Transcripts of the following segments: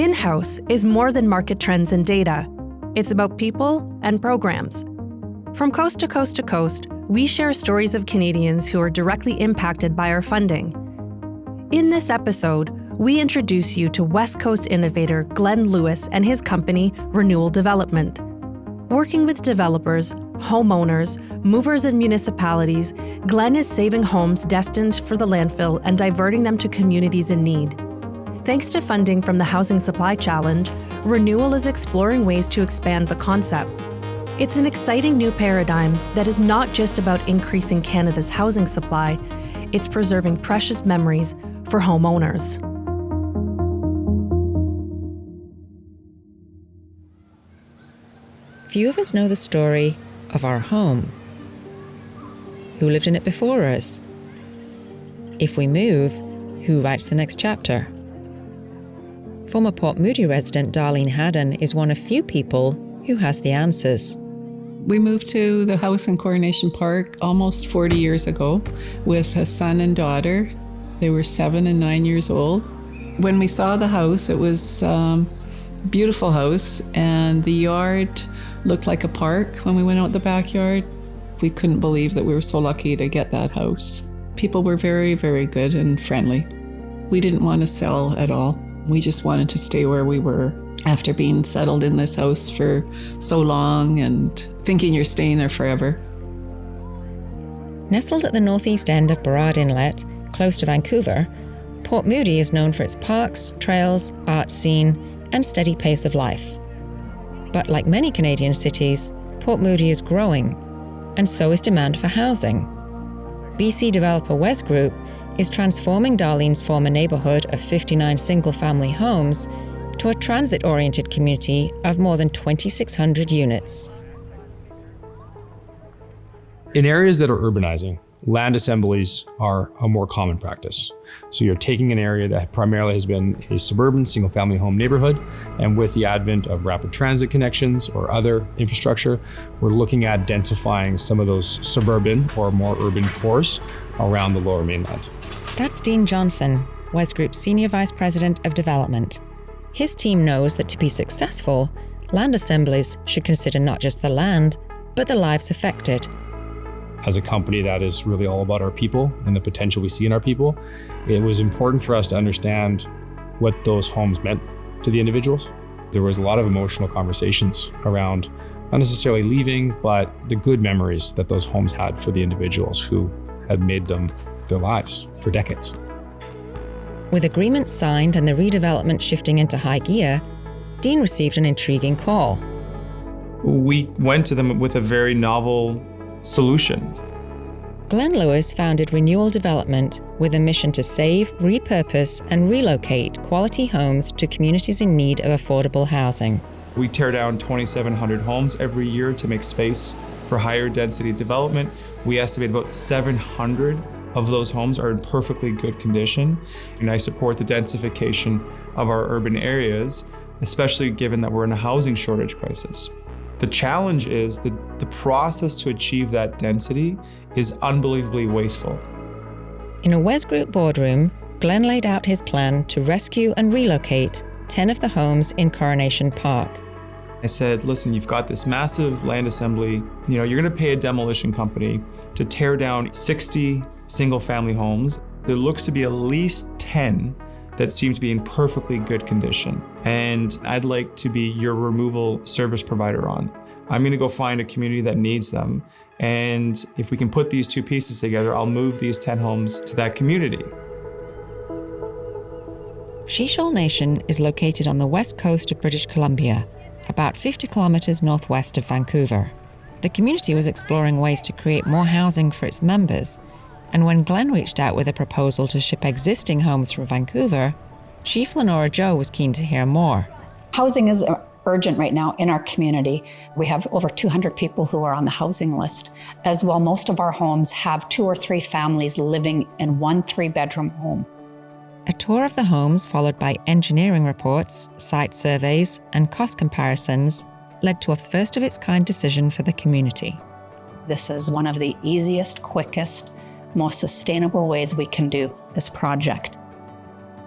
In-house is more than market trends and data. It's about people and programs. From coast to coast to coast, we share stories of Canadians who are directly impacted by our funding. In this episode, we introduce you to West Coast innovator Glenn Lewis and his company, Renewal Development. Working with developers, homeowners, movers and municipalities, Glenn is saving homes destined for the landfill and diverting them to communities in need. Thanks to funding from the Housing Supply Challenge, Renewal is exploring ways to expand the concept. It's an exciting new paradigm that is not just about increasing Canada's housing supply, it's preserving precious memories for homeowners. Few of us know the story of our home. Who lived in it before us? If we move, who writes the next chapter? Former Port Moody resident Darlene Haddon is one of few people who has the answers. We moved to the house in Coronation Park almost 40 years ago with a son and daughter. They were 7 and 9 years old. When we saw the house, it was a beautiful house, and the yard looked like a park when we went out the backyard. We couldn't believe that we were so lucky to get that house. People were very, very good and friendly. We didn't want to sell at all. We just wanted to stay where we were after being settled in this house for so long and thinking you're staying there forever. Nestled at the northeast end of Burrard Inlet, close to Vancouver, Port Moody is known for its parks, trails, art scene, and steady pace of life. But like many Canadian cities, Port Moody is growing, and so is demand for housing. BC developer Wes Group is transforming Darlene's former neighbourhood of 59 single-family homes to a transit-oriented community of more than 2,600 units. In areas that are urbanizing, land assemblies are a more common practice. So you're taking an area that primarily has been a suburban single-family home neighborhood, and with the advent of rapid transit connections or other infrastructure, we're looking at densifying some of those suburban or more urban cores around the Lower Mainland. That's Dean Johnson, Wes Group's Senior Vice President of Development. His team knows that to be successful, land assemblies should consider not just the land, but the lives affected. As a company that is really all about our people and the potential we see in our people, it was important for us to understand what those homes meant to the individuals. There was a lot of emotional conversations around not necessarily leaving, but the good memories that those homes had for the individuals who had made them their lives for decades. With agreements signed and the redevelopment shifting into high gear, Dean received an intriguing call. We went to them with a very novel solution. Glenn Lewis founded Renewal Development with a mission to save, repurpose, and relocate quality homes to communities in need of affordable housing. We tear down 2,700 homes every year to make space for higher density development. We estimate about 700 of those homes are in perfectly good condition, and I support the densification of our urban areas, especially given that we're in a housing shortage crisis. The challenge is the process to achieve that density is unbelievably wasteful. In a Wes Group boardroom, Glenn laid out his plan to rescue and relocate 10 of the homes in Coronation Park. I said, listen, you've got this massive land assembly. You're going to pay a demolition company to tear down 60 single-family homes. There looks to be at least 10 that seem to be in perfectly good condition. And I'd like to be your removal service provider on. I'm going to go find a community that needs them. And if we can put these two pieces together, I'll move these 10 homes to that community. Shishol Nation is located on the west coast of British Columbia, about 50 kilometres northwest of Vancouver. The community was exploring ways to create more housing for its members, and when Glenn reached out with a proposal to ship existing homes from Vancouver, Chief Lenora Joe was keen to hear more. Housing is urgent right now in our community. We have over 200 people who are on the housing list. As well, most of our homes have 2 or 3 families living in 1 3-bedroom home. A tour of the homes, followed by engineering reports, site surveys, and cost comparisons, led to a first-of-its-kind decision for the community. This is one of the easiest, quickest, most sustainable ways we can do this project.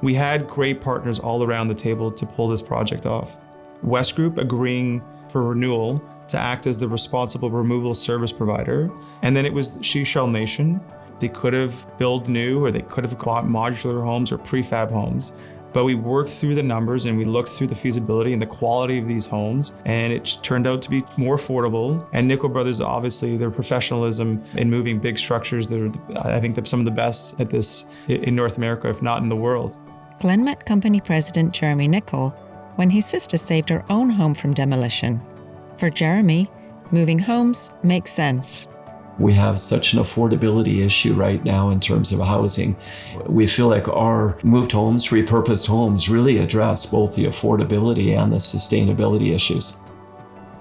We had great partners all around the table to pull this project off. West Group agreeing for Renewal to act as the responsible removal service provider. And then it was Shell Nation. They could have built new, or they could have bought modular homes or prefab homes. But we worked through the numbers and we looked through the feasibility and the quality of these homes, and it turned out to be more affordable. And Nickel Brothers, obviously, their professionalism in moving big structures, I think they're some of the best at this in North America, if not in the world. Glenn met company president Jeremy Nickel when his sister saved her own home from demolition. For Jeremy, moving homes makes sense. We have such an affordability issue right now in terms of housing. We feel like our moved homes, repurposed homes, really address both the affordability and the sustainability issues.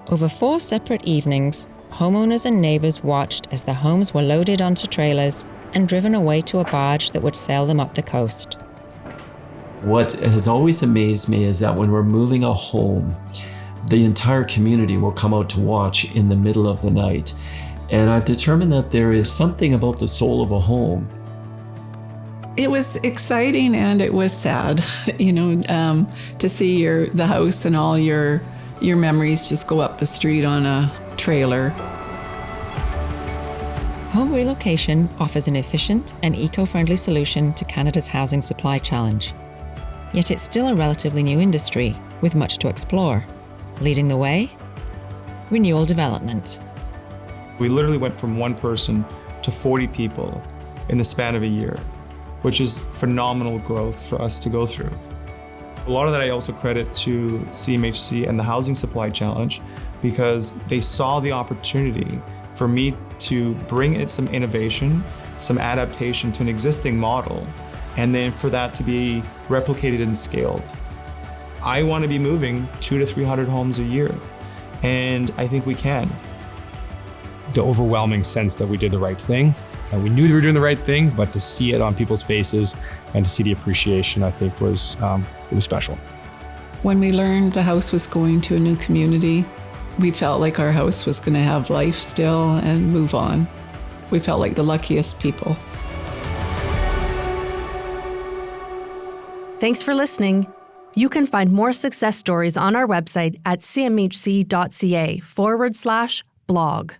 Over 4 separate evenings, homeowners and neighbors watched as the homes were loaded onto trailers and driven away to a barge that would sail them up the coast. What has always amazed me is that when we're moving a home, the entire community will come out to watch in the middle of the night. And I've determined that there is something about the soul of a home. It was exciting and it was sad, to see the house and all your memories just go up the street on a trailer. Home relocation offers an efficient and eco-friendly solution to Canada's housing supply challenge. Yet it's still a relatively new industry with much to explore. Leading the way, Renewal Development. We literally went from 1 person to 40 people in the span of a year, which is phenomenal growth for us to go through. A lot of that I also credit to CMHC and the Housing Supply Challenge, because they saw the opportunity for me to bring in some innovation, some adaptation to an existing model, and then for that to be replicated and scaled. I want to be moving 200 to 300 homes a year, and I think we can. The overwhelming sense that we did the right thing, and we knew we were doing the right thing, but to see it on people's faces and to see the appreciation, I think was really special. When we learned the house was going to a new community, we felt like our house was going to have life still and move on. We felt like the luckiest people. Thanks for listening. You can find more success stories on our website at cmhc.ca/blog.